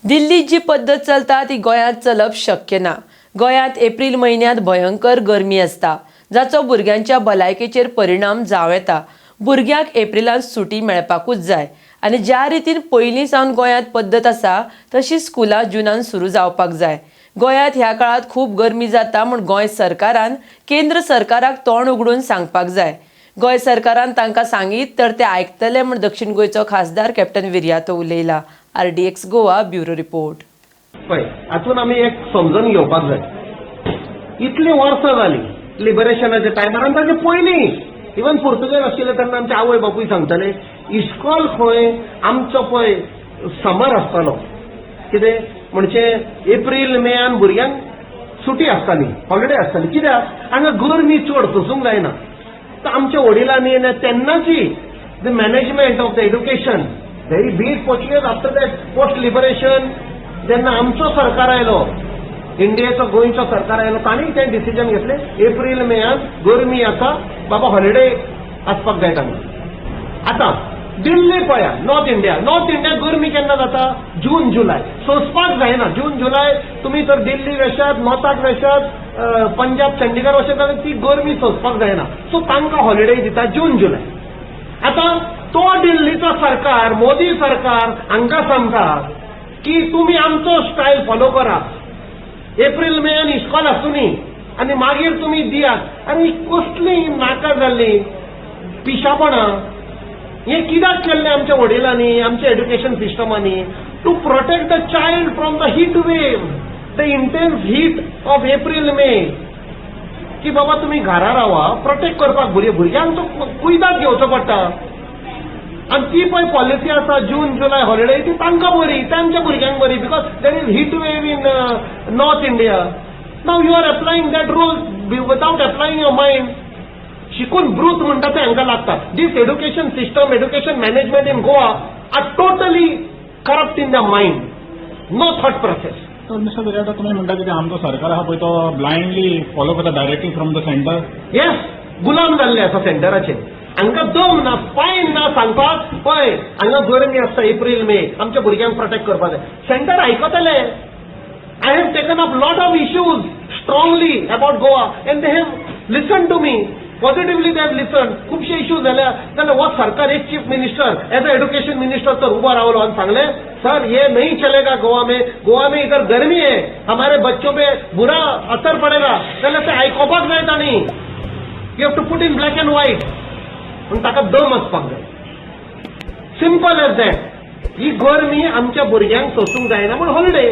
दिल्लीत जी पद्धत चलता ती गोंयांत चलप शक्य ना। गोंयांत एप्रिल म्हयन्यांत भयंकर गरमी आसता, जाचो भुरग्यांच्या भलायकेचेर परिणाम जावं येता। भुरग्यांक एप्रिलांत सुटी मेळपाकूच जाय आनी ज्या रितीन पयलीं सावन गोंयांत पद्धत आसा तशी स्कुलां जुनान सुरू जावपाक जाय। गोंयांत ह्या काळात खूब गरमी जाता म्हूण गोंय सरकारान केंद्र सरकाराक तोंड उगडून सांगपाक जाय। गोंय सरकारान तांकां सांगीत तर ते आयकतले म्हूण दक्षिण गोंयचो खासदार कॅप्टन विर्यातो उलयला। RDX Goa bureau report. पळय, हातून आमी एक समजून घेवपाक जाय, इतली वर्सां जाली लिबरेशनाच्या टायमार आनी ताचे पयलीं इवन पुर्तुगेज आशिल्ले तेन्ना आमचे आवय बापूय सांगताले इस्कॉल खंय आमचो पळय समर आसतालो, कितें म्हणजे एप्रील मेयान भुरग्यांक सुटी आसताली, हॉलिडे आसताली। कित्याक हांगा गरमी चड सोसूंक जायना। तर आमच्या वडिलांनी तेन्नाची the management of the education very big portuguese after that post liberation जेन्ना आमचो सरकार आयलो, इंडियेचो गोंयचो सरकार आयलो, तांणी तें डिसिजन घेतले एप्रील मेयान गरमी आसा बाबा हॉलिडे आसपाक जाय तांकां। आतां दिल्ली पळया, नॉर्थ इंडिया गरमी केन्ना जाता? जून जुलय। सोंसपाक जायना जून जुलय। तुमी तर दिल्ली वेशात, नॉर्थाक वेशात, पंजाब चंडीगड वचत जाल्यार ती गरमी सोंसपाक जायना, सो तांकां हॉलिडे दिता जून जुलय। आता तो दिल्लीचो सरकार, मोदी सरकार हांकां सांगता की तुमी आमचो स्टायल फॉलो करा, एप्रील मेयान इस्कॉल आसुनी आनी मागीर तुमी दियात। आनी कसली नाका जाल्ली पिशापणां हें कित्याक केल्लें आमच्या वडिलांनी, आमच्या एड्युकेशन सिस्टमांनी? To protect the child from the heat wave, the intense heat of April May, की बाबा तुम्ही घरा रावा, प्रोटेक्ट करपाक भुरग्यांक तो कुयदाद घेवचो पडटा। आणि ती पळय पॉलिसी आसा जून जुलय हॉलिडे, ती तांकां बरी, तांच्या भुरग्यांक बरी, because there is heat wave in north India. Now you are applying that rule without applying your mind. शिकून ब्रूथ म्हणटा ते हांकां लागता। This education system, education management in Goa are totally corrupt in the mind, no thought process. तर mister Viriato, तुम्ही म्हणता की आमचो सरकार आहा पळय तो ब्लायंडली फॉलो करता directly from the centre. Yes, गुलाम जाल्ले आसा सेंटराचे। हांकां दम ना, फायन ना सांगपाक पळय हांगा गरमी आसता एप्रील मे, आमच्या भुरग्यांक प्रोटेक्ट करपाक जाय। सेंटर आयकतले। I have taken up lot of issues strongly about Goa and they have listen to me positively, they have listen. खुबशे इश्यूज जाल्यार हो सरकार, एक chief minister as a education minister तर उबा रावलो आनी सांगले सर ये नहीं चलेगा गोवा में इधर गर्मी है, हमारे बच्चों पे बुरा असर पड़ेगा। जाल्यार ते आयकोपाक जाय तांणी। You have to put in black and white. पण ताका दम आसपाक जाय। Simple age that. ही गरमी आमच्या भुरग्यांक सोसूंक जायना म्हूण हॉलिडे।